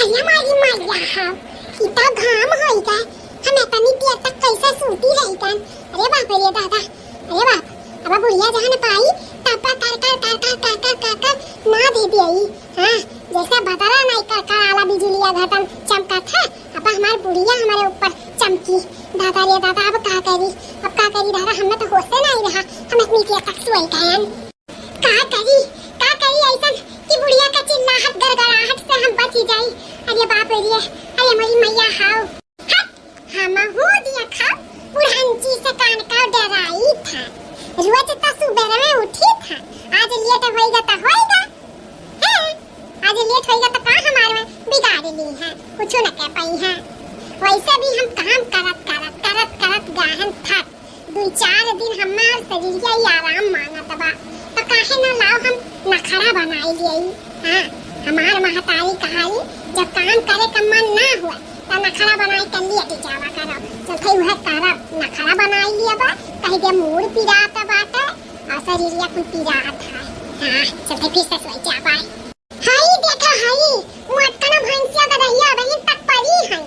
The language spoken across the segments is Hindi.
अरे माझी मैया इतना घाम होई का हम आता नहीं तक कैसा सूती रही का। अरे बाप रे दादा, अरे बाप अब बुढ़िया जहां पाई तापा कर ना दे दिई। हां जैसा बदला नहीं कर आला बिजलिया घटन चमका था, अब हमार बुढ़िया हमारे ऊपर चमकी। दादा रे दादा अब का करी दादा, हमें तो होश नहीं रहा, हम अपनी तक सोई गए। का करी ऐसा कि बुढ़िया का चिल्लाहट गड़गड़ाहट से हम बच जाई। अरे बाप रे, अरे मेरी मैया हाउ हम हो दिया खा बुढ़ांची से कान का डराई था। रोज तो सुबह में उठी था, आज लेट होएगा तो होएगा। आज लेट होएगा तो का हमारे में बिगाड़ ली है, कुछ न कह पाई है। वैसे भी हम काम करत गाहन था, 2-4 दिन हमार शरीर या आराम मांगत बा, तो काहे न लाओ हम नखरा बनाई लियई। हां हमार महतारी कहाई जब काम करे का मन ना हुआ तो नखरा बनाई कर लिया के जावा करो। चल भाई वह तारा नखरा बनाई लिया बा, कहे दे मूड पिरात बाटे और शरीर या कुल पिरात है। हां चल भाई फिर से सोई जा पाए। हाई देखा हाई मोटकना भैंसिया का रहिया बहन तक पड़ी है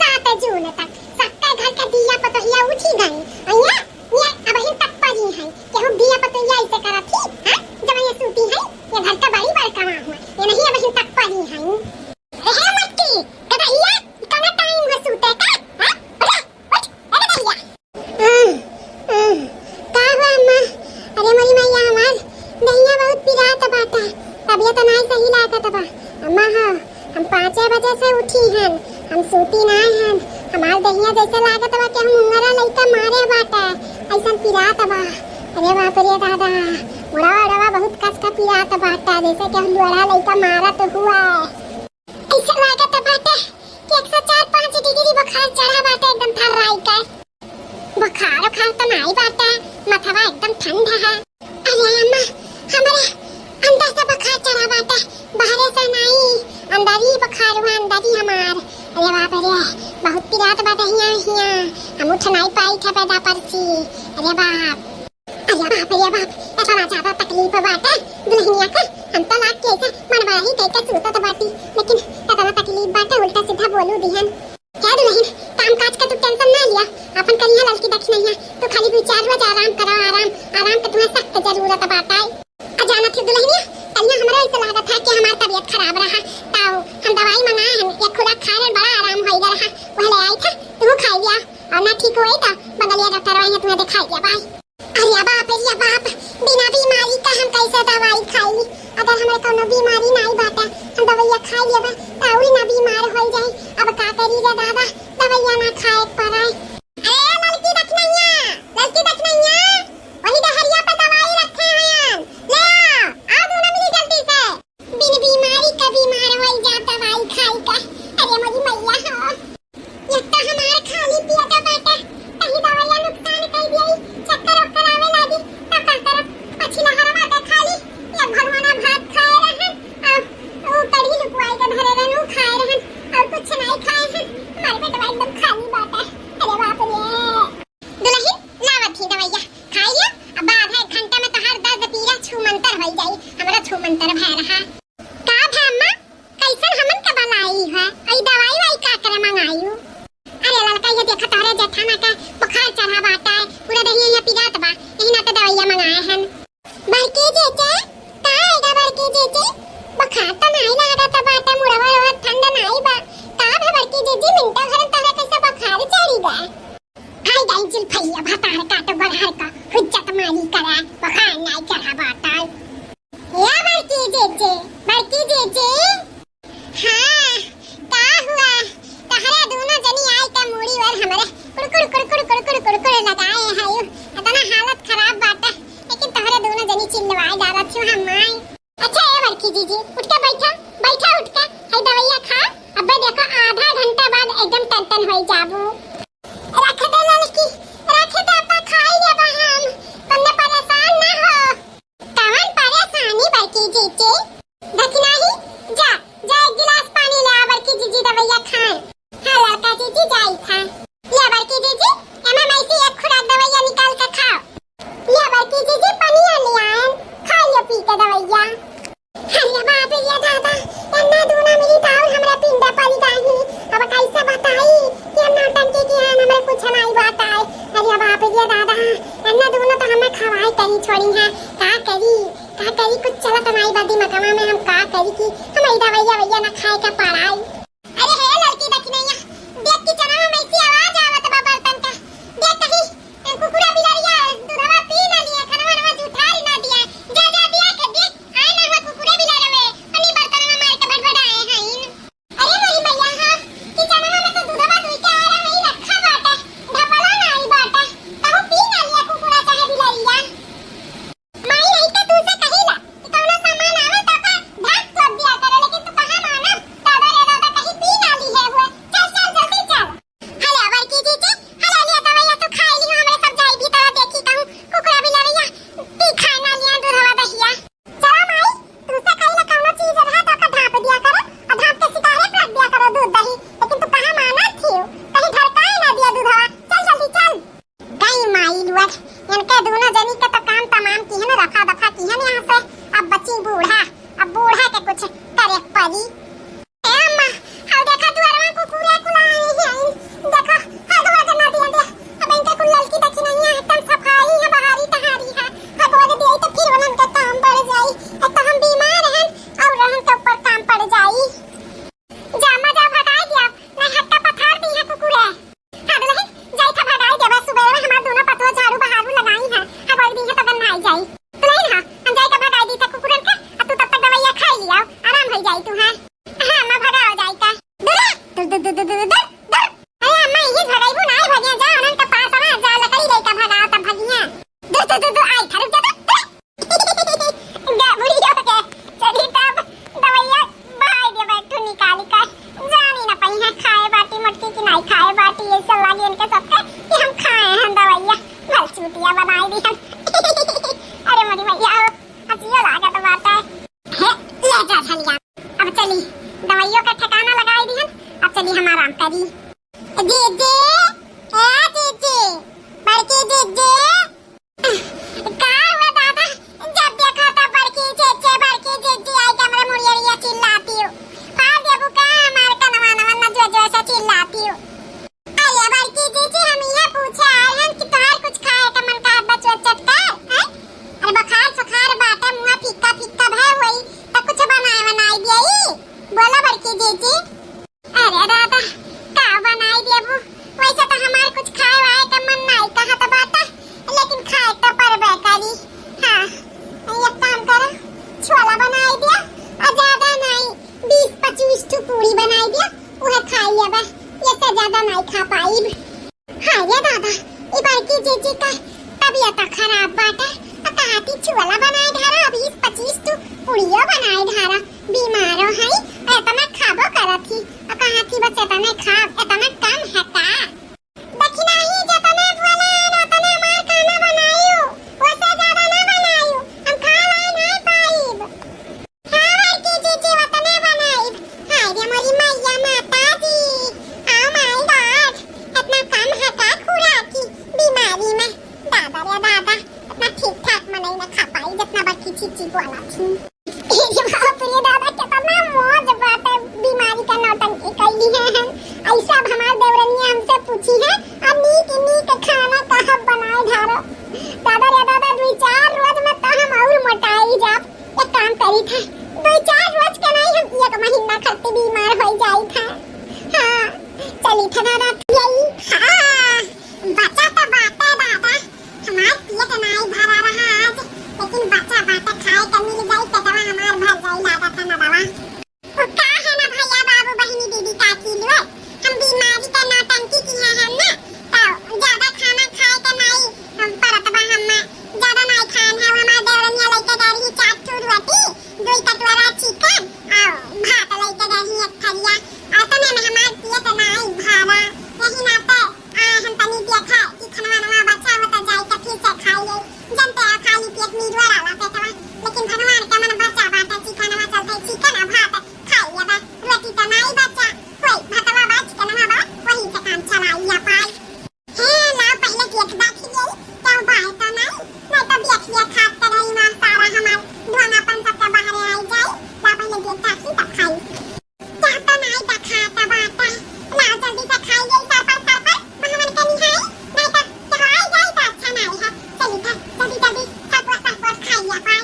7 जून तक। सबका घर का दिया पतोहिया उठी गई अइया ये अब बहन तक पड़ी है कि हम दिया पतोहिया ऐसे करा थी। हां जब ये सूती है ये घर का बड़ी बड़का हुआ ये नहीं है बहन तक पड़ी है। अरे मट्टी कदहिया कना टाइम है सूते का। हां उठ कदहिया का हुआ अम्मा। अरे मेरी मैया हमार दहिया बहुत पिरात बाटा, तबीयत नहीं सही लागत बा अम्मा। हां हम 5 बजे से उठी हैं, हम सूती नहीं हैं, हमार दहिया जैसे लागत बा कि हम उंगरा लइका मारे बाटा ऐसा पिरात बा। अरे बाप रे दादा, बड़ा बहुत कस का पिरात बाटा जैसे कि हम बड़ा लइका मारा तो हुआ। ऐसा लागत बाटा कि 104-5 डिग्री बुखार चढ़ा बाटा, एकदम थर्राई का बुखार तो नहीं बाटा, माथा एकदम ठंडा है। अरे अम्मा हमारे अंदर से बुखार चढ़ा बाटा, बाहर से नहीं, अंदर ही बुखार हुआ, अंदर ही हमार। अरे बाप रे बहुत पिरात बाटा हिया हम उठ नहीं पाई थे पैदा परसी। अरे बाप इतना ज्यादा तकलीफ बाटा दुल्हनिया का। हम तो लाग के मन बड़ा ही कहकर सूता तो बाटी, लेकिन इतना तकलीफ बाटा उल्टा सीधा बोलू दिहन। क्या दुल्हन काम काज का तू टेंशन ना लिया, अपन करिया लड़की दक्षिण नहीं है, तो खाली 2-4 रोज आराम करो। आराम का तुम्हें सख्त जरूरत बाटा है। अजाना थी दुल्हनिया कलिया हमरा ऐसा लागत था कि हमारी तबीयत खराब रहा, ताऊ हम दवाई मंगाए हैं, एक खुराक खाने बड़ा आराम होइगा रहा, वह ले आई था तू खाई लिया और ना ठीक होई तो बगलिया डॉक्टर आई है तुम्हें दिखाई दिया भाई। अरे बाप बिना बीमारी का हम कैसे दवाई खाई। अगर हमें कोनो बीमारी नहीं बाटा हम दवाइया खाई लेबा ताऊ ना बीमार हो जाए। अब का करी रे दादा, दवाइया ना खाए पड़े। ए लड़की दखनैया वही डहरिया पे दवाई रखे हैं, ले आओ दोनों मिली जल्दी से। बिन बीमारी का बीमार हो जा दवाई खाई का। अरे मेरी मैया हो ये तो हमार खाली पिया का बाटा कहीं दवाइया नुकसान कर दिई, चक्कर ओक्कर आवे लागी तो का करब। पछिला हरमा के खाली ये भगवाना भात खाए रहन और वो कढ़ी लुकवाई के भरे रहन वो खाए रहन और कुछ नहीं खाए हैं। हमारे पेट में एकदम खाली बाटा। अरे बाप रे दुल्हन लावत ही दवाइया खाई लिया, अब आधा 1 घंटा में तो हर दर्द पीरा छूमंतर हो जाई। हमरा छूमंतर भय रहा का भामा कैसन हमन का बनाई है आई दवाई वाई का करे मंगाईऊ। अरे लड़का ये देखा तोरे जेठाना का बुखार चढ़ा बाटा है, पूरा दहिया यहाँ पिरात बा, यही ना तो दवाइया मंगाए हैं। बड़के जेजे का आएगा बड़के जेजे, बुखार तो नहीं लागत बाटा, मुड़वा ठंडा नहीं बा का भे बड़के जेजे मिनटा भर तोरे कैसे बुखार चढ़ी गए। आई गई जिल भैया भतार का तो बढ़ार का हुज्जत मानी करा बुखार नहीं चढ़ा बाटा। या बड़के जेजे हां का हुआ तहरा दोनों जनी आई का मूड़ी और हमरे कुड़कुड़ लगाए है। इतना हालत खराब बाटा, लेकिन तहरा दोनों जनी चिल्लवाए डालत छो हम आई। अच्छा ए बड़की जीजी उठ के बैठा उठ के है दवाइया खा, अबे देखो आधा घंटा बाद एकदम टन होई जाबू। रख दे लड़की रख दे अपा खाई ले बहन, तुमने परेशान ना हो। कवन परेशानी बड़की जीजी देखना ही जा एक गिलास पानी ले आ बड़की जीजी दवाइया खाए। हां लड़का जीजी जाई था ले बड़की जीजी एमे मैं से एक खुराक दवाइया निकाल के खाओ। ले बड़की जीजी पानी ले आए खा लियो पी के दवाइया। अरे बाप रे दादा इतना दूना मेरी ताऊ हमरा पिंडा पानी दवाइयां बनाई दी हम। अरे मोरी मैया हंसियो लागत बात है ले जा झलिया। अब चली दवाइयों का ठिकाना लगाई दी हम, अब चली हम आराम करी। जीजे ए जीजे बड़की जीजे का हुआ दादा, जब देखा था बड़की जीजे आई कमरे मुड़िया चिल्लाती हूँ, फाड़ देबू का हमारे का नवा नवा जो ऐसा चिल्लाती हूँ। अरे बड़की जीजे हम ये पूछे आए हैं कि तोहार कुछ खाए का मन का बच्चा चटका है? अरे बुखार सुखार बाटे मुंह फीका फीका भय हुई तो कुछ बनाई दिए बोला बड़की जीजे। अरे दादा का बनाई देबू, वैसे तो हमार कुछ खाए वाए का मन नहीं कहा तो बाता, लेकिन खाए तो परबे करी। हाँ एक काम करो छोला बनाई दिया और ज्यादा नहीं 20-25 ठो पूरी बनाई दिया, उहे खाई लेबा, ये से ज्यादा नहीं खा पाई। हाँ ये दादा ई बड़की जीजी का तबीयत खराब बाटे, कहती छोला बनाई धारा 20-25 ठो पूड़ियो बनाई धारा, बीमार है इतना खाबो करथी, कहती बस इतना खाब इतना कम है का? दक्षिणा ही जतने बोला उतने मार खाना बनाइयो, उससे ज्यादा ना बनाइयो, हम खा लाई नहीं पाइब। हां बड़की जीजी उतने बनाइब। हाय रे मोरी मैया माता जी, ओ माय गॉड इतना कम है का खुराक की बीमारी में? दादा रे दादा इतना ठीक ठाक मने ना खा पाई जितना बड़की चीची बोला थी। ये बाप रे दादा कितना मौज बात है, बीमारी का नौटंकी कैली है हम। ऐसा हमार देवरनिया हमसे पूछी है और नीक खाना कहाँ बनाए धारो। दादा रे दादा 2-4 रोज में तो हम और मोटाई जाब। एक काम करी था 2-4 रोज के नहीं हम 1 महीना खत्ते बीमार हो जाई था। हाँ चली था दादा यही। हाँ बच्चा तो बात है दादा, हमार पेट नहीं भरा रहा आज, लेकिन बच्चा बात खाए का मिल जाए तो दवा हमार भर जाई लागत है ना दवा। वो का है ना भैया बाबू बहिनी दीदी काकी लोग, हम बीमारी का नौटंकी की है हम ना, तो ज्यादा खाना खाए का नहीं हम परत बा, हम ज्यादा नहीं खान है। हमार देवरनिया लेके गई 4 ठो रोटी 2 कटोरा चिकन और भात लेके गई 1 थरिया, और तने में हमार पेट नहीं भरा, यही ना पे हम तनी देखा कि खाना नवा बच्चा होता जाए तो फिर से खाइए, जनते खाली पेट नीरवा वाला पेटवा, लेकिन भगवान का मन बच्चा बाटा चिकन में चलते चिकन और भात खाइए बा, रोटी तो नहीं बच्चा कोई भातवा बा चिकन में बा वही से काम चलाइए पाई है ना। पहले केक देखिए क्या बात तो नहीं तो देखिए खाते रही मां सारा हमार धोनापन सबके बाहर आई जाए, ना पहले देख ताकि तब खाई क्या तो नहीं देखा तो बात ना जल्दी से खाइए सर पर भगवान के निहाई, नहीं तो चढ़ाई जाए तो अच्छा नहीं है। चलिए जल्दी सब खाइए पाई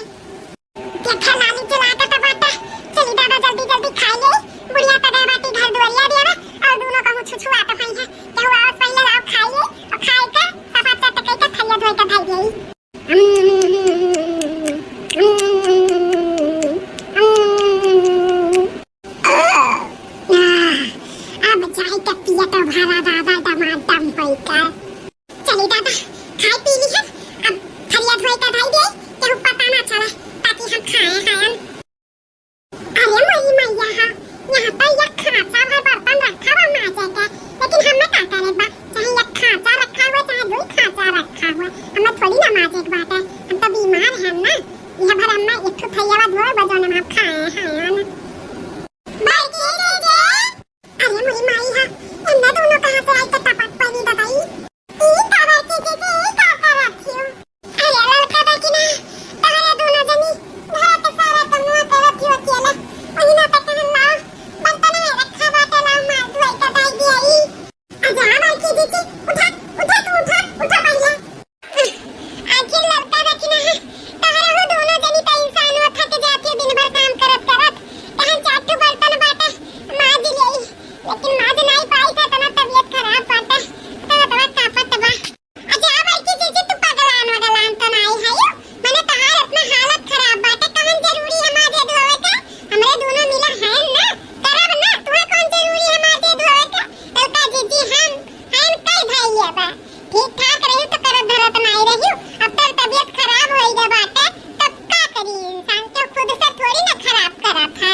देखा नानी चला के तो बात। चली दादा जल्दी खा ले, बुढ़िया तड़े बाटी घर दुआरिया देवा और दोनों का मुंह छुछुआ तो भई है क्या हुआ पहले लाओ खाइए और खाए के सफा चट के थैया धोई के भाई गई। अब जाए के पिया तो भरा दादा टमाटम होई का। चली दादा खाई पी ली है, अब थैया धोई के भाई दे केहू पता ना चले ताकि हम खाए। अरे मोरी मैया हाँ यहाँ पे एक खांचा भर बर्तन रखा हुआ माजे का, लेकिन हमें क्या करे बा, चाहे एक खांचा रखा हुआ चाहे 2 खांचा रखा हुआ, हमें थोड़ी ना माजे की बात है, हम तो बीमार हैं ना। यह भर हमें एक ठो थैया धोए बजोने में खाए हैं ना। बड़की जीजे अरे मोरी माई हाँ इन्हें दोनों कहाँ से आई तो टपक पड़ी दवाई ई का बड़की जीजे का कर रखी हो। अरे लड़का देखी ना तारे दोनों जनी घर के सारे कमवा पे रखी हो अकेला, वही ना तक हम ना बर्तन में रखा बाटे ना मार धोई के दाई दिया ई। आजा बड़की जीजे उठा पहले। आखिर लड़का देखी ना तारे वो दोनों जनी तो इंसान हो थक जाती है दिन भर काम करत कहाँ 4 ठो बर्तन बाटे माज ले, लेकिन माज नहीं पाई था तना तबीयत खराब बाटे तो कापत बा। आजा बड़की जीजे तू पगलान तो नहीं है यो, मैंने तहार अपना हालत खराब बाटे कौन जरूरी है माजे धोवे का, हमरे दोनों मिला है ना करब ना, तुम्हें कौन जरूरी है माजे धोवे का। लड़का जीजी हम कई भाई बा ठीक ठाक रही तो करत धरत नहीं रही, अब तो तबीयत खराब होई गई बाटे तब का करी इंसान के खुद से थोड़ी ना खराब करत है।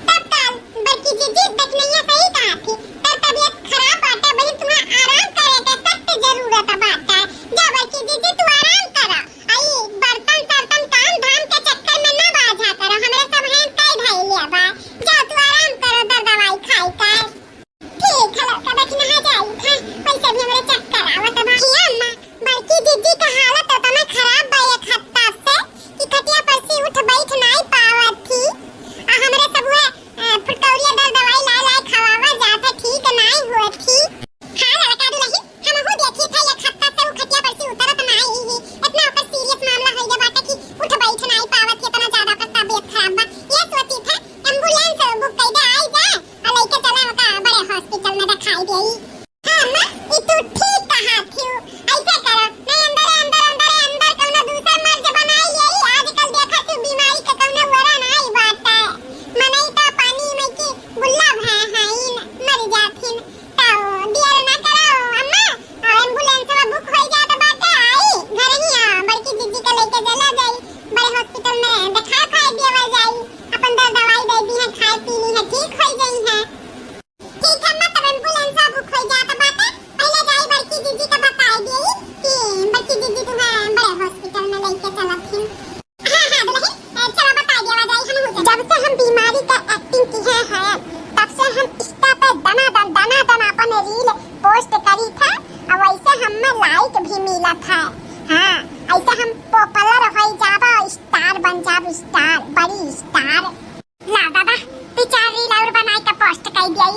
तब कल बड़की जीजी देखने ये सही कहा थी मिला था। हाँ ऐसा हम पॉपुलर हो जाबा, स्टार बन जाब, स्टार बड़ी स्टार। ला दादा तू 4 रील और बनाई का पोस्ट कर दिया।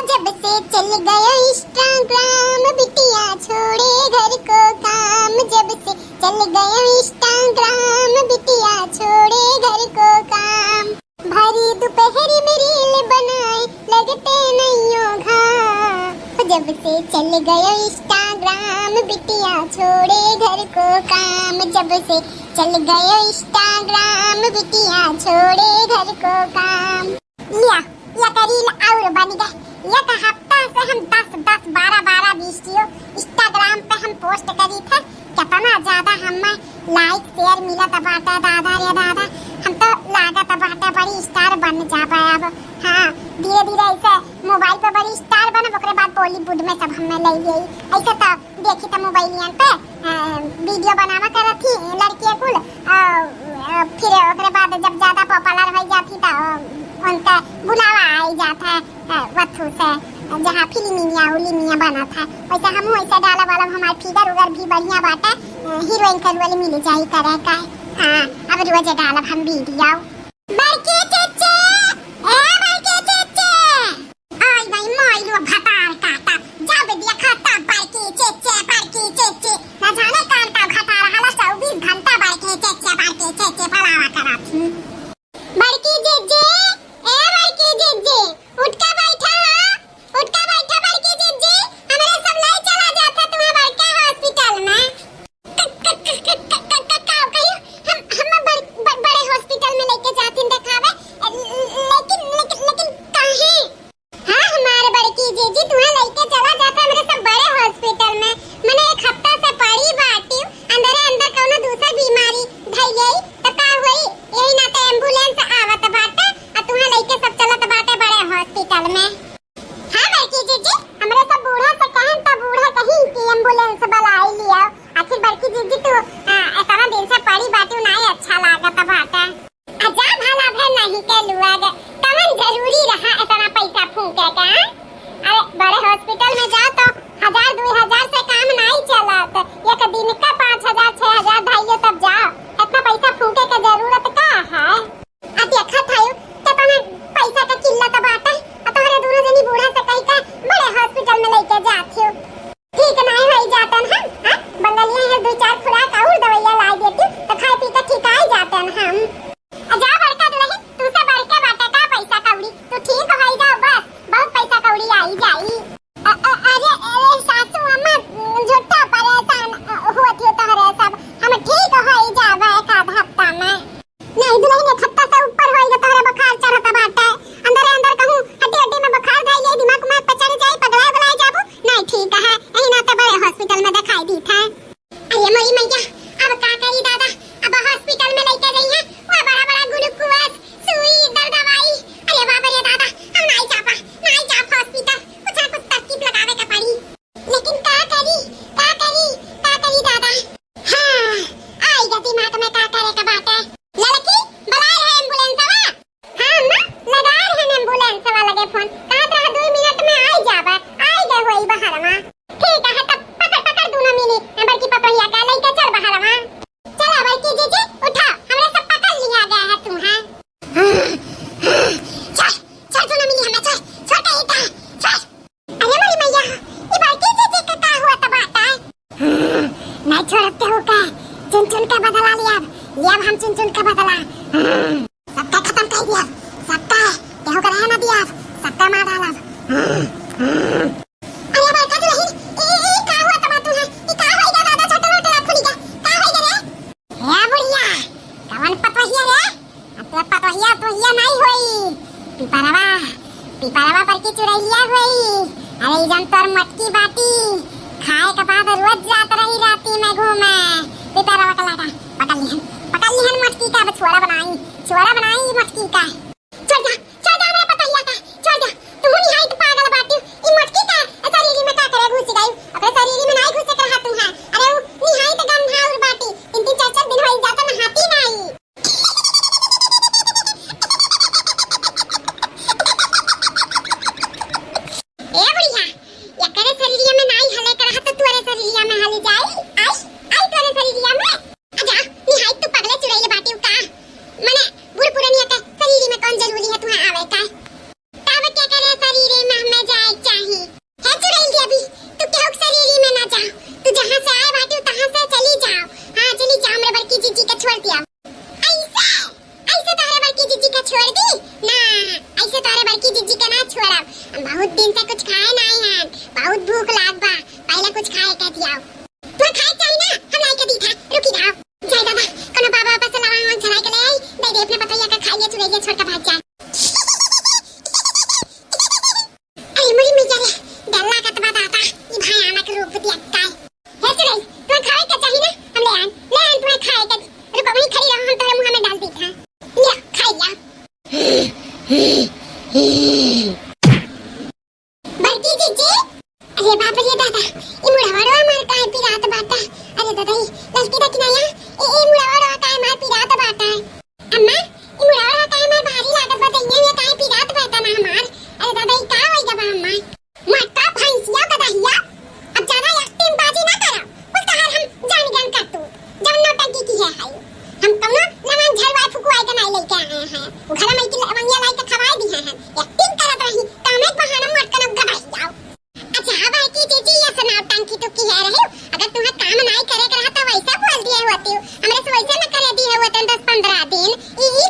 जब से चल गया इंस्टाग्राम बिटिया छोड़े घर को काम, जब से चल गया इंस्टाग्राम बिटिया छोड़े घर को काम। भरी दोपहर में रील बनाए लगते नहीं घाम, जब से चल गया इंस्टाग्राम बिटिया छोड़े घर को काम, जब से चल गया इंस्टाग्राम बिटिया छोड़े घर को काम। या रील और बन गए। एक हफ्ता से हम 10 12 वीडियो इंस्टाग्राम पे हम पोस्ट करी थे। कितना ज्यादा हमें लाइक शेयर मिला था बाटा दादा रे दादा। हम तो लागत बाटा बड़ी स्टार बन जाबा अब। हाँ धीरे धीरे ऐसे मोबाइल पे बड़ी स्टार बन, ओकरे बाद बॉलीवुड में सब हमें ले गई। ऐसे तो देखी तो मोबाइलियन पे वीडियो बनावा करत थी लड़कियां कुल। फिर ओकरे बाद जब ज्यादा पॉपुलर हो जाती तो उनका बुलावा आ जाता है वथू से, जहाँ फिल्मिया बना था वैसे हम वैसे डाला वाला हमारे फिगर उगर भी बढ़िया बाटा, हीरोइन कर वाले मिल जाई करे का। हाँ अब रोज डाला हम वीडियो। बड़के चचे ए बड़के चचे आई भाई मोइलो भतार काटा जब देखा तब बड़के चचे ना जाने कांटा घटा रहा 24 घंटा बड़के चचे फलावा करा थी। बड़के चचे उठ के बैठा बड़की जीजी, हमारे सब ले चला जाता तुम्हें बड़के हॉस्पिटल में। हम बड़े हॉस्पिटल में लेके जाते दिखावे, लेकिन कहाँ? हाँ हमारे बड़की जीजी तुम्हें लेके चला जाता हमारे सब बड़े हॉस्पिटल में। मैंने एक हफ्ता से पड़ी बाटी अंदर कोनो दूसरा बीमारी धई गई तो का होई, यही ना तो एम्बुलेंस आवत बाटे आ तुम्हें लेके सब चलत बाटे बड़े हॉस्पिटल में। हाँ बड़की जीजी हमरे सब बूढ़ा से कहन त बूढ़ा कहीं कि एम्बुलेंस बुलाई लिया। आखिर बड़की जीजी तू इतना दिन से पड़ी बाटी नहीं अच्छा लागत बाटा। अजा भला भे नहीं के लुआ गे तमन जरूरी रहा इतना पैसा फूके का। अरे बड़े हॉस्पिटल में जा तो 1000 2000 से काम नहीं चलत, एक दिन का 5000 6000 धाइयो तब जाओ। इतना पैसा फूके के जरूरत का है? आ देखा थायो कितना पैसा का किल्लत बाटा। तोहरे दोनों जनी बूढ़ा से कहीं का बड़े हॉस्पिटल में लेके जाथियो, ठीक नहीं होई जातन हम। हां बंगलिया है 2-4 खुराक और दवाइयां ला देती तो खाए पी के ठीक आ जातन हम। जा बड़का दुल्हन तू से बड़के बाटे का पैसा कौड़ी तू ठीक होई जाओ, बस बहुत पैसा कौड़ी आई जाई। अरे सासू अम्मा झूठा परेशान होती तोहरे सब, हम ठीक होई जाबे एक आध हफ्ता में। नहीं दुल्हन एक हफ्ता से ऊपर होई तोहरे बुखार चढ़त बाटे, अंदर कहूं हड्डी में बुखार धाई ले दिमाग में पचड़ जाए पगला जाबू। नहीं ठीक है यही ना तो बड़े हॉस्पिटल में दिखाई दी था। अरे मोरी मैया अब का करी दादा, अब हॉस्पिटल में लेके गई है वो बड़ा ग्लूकोज सुई दवाई। अरे बाबा रे दादा हम नहीं जा हॉस्पिटल, कुछ तरकीब लगावे का पड़ी। लेकिन का करी दादा। हाँ आई गई दिमाग में का करे का बात है। लड़की बुलाए है एम्बुलेंसवा। हाँ अम्मा लगा रहे हैं एम्बुलेंस वाला के फोन, कहा था 2 मिनट में आ जाबा। आई गए वही बाहर में। ठीक है तब पकड़ दोनों मिनट नंबर की पपैया का लेके चल बाहर में। चलो बड़की जीजी उठा हमरे सब पकड़ लिया गया है तुम्हें। चल दोनों मिनट हमें चल छोटा इटा चल। अरे मेरी मैया ये बड़की जीजी का हुआ तब आता है। नहीं छोड़ते हो का चुन के बदला लिया हम चुन के बदला सबका खत्म कर दिया, सबका केहू का रह ना दिया, सबका मार डाला। अरे बड़का दुल्हन ई का हुआ तब तू है ई का होइगा दादा छोटा मोटा खुलीगा का होइगा रे? हे बुढ़िया कवन पतोहिया रे? अब पतोहिया नहीं होई, पिपरवा पर की चुड़ैलिया होई। अरे इजन तोर मटकी बाटी खाए के बाद रोज जात रही राती में घूमे। पिपरवा का लाटा पकड़ लिहन मटकी का छोड़ा बनाई मटकी का। छोड़ जा मेरे पतैया का छोड़ जा। तू नहीं है तो पागल बाटी ई मटकी का शरीर में का करे घुस गई, अपने शरीर में नहीं घुस कर रहा तू है। अरे वो नहीं है तो गंधा और बाटी 3-4 दिन होई जाता ना हाथी नहीं। ए बुढ़िया ये करे शरीर में नहीं हले कर तो तोरे शरीर में हले जाई। बहुत दिन से कुछ खाए नहीं हैं, बहुत भूख लाग बा, पहले कुछ खाए के दियाओ। तू खाए चाहिए ना, हम लाई के दी था, रुकी जाओ। जय बाबा, कोनो बाबा वापस से लवांग वांग छनाई के ले आई, दे दे अपने पतैया का खाइए चुराइए छोड़ के भाग जा। अरे मुड़ी में जा रे, डल्ला का तबा दाता, ये भयानक रूप दिया काय। हे चुराई, तू खाए के चाहिए ना, हम ले आन तू खाए के। रुको वहीं खड़ी रहो, हम तेरे मुंह में डाल दी था। ले खाई जा। बड़की जीजी, अरे बाप रे दादा, ये मुड़ावड़वा मार काय पिरात बाटा। अरे दादा ये लड़की देखी ना यहाँ, ये मुड़ावड़वा काय मार पिरात बाटा। अम्मा, ये मुड़ावड़वा काय मार भारी लागत बा, दैया ये काय पिरात बाटा ना हमार। अरे दादा ये का होई गबा अम्मा? मटका भैंसिया गदहिया, अब ज्यादा एक्टिंग बाजी ना करो, उल्टा हाल हम जान ज्ञान कर तू, जब नौटंकी की है हाय। हम कौनो लमन झलवाई फुकवाई के नहीं लेके आए हैं, वो घर में की लवंगिया लाई के खवाई दी हैं, एक्टिंग करत रही, कामे बहाना मटका न गबाई जाओ। अच्छा बाई की जीजी ये सुनाओ टंकी तो की है रही, अगर तुम्हें काम नहीं करे के रहता वैसा बोल दिए होती, हमरे से वैसे न करे दी है वो 10-15 दिन, ई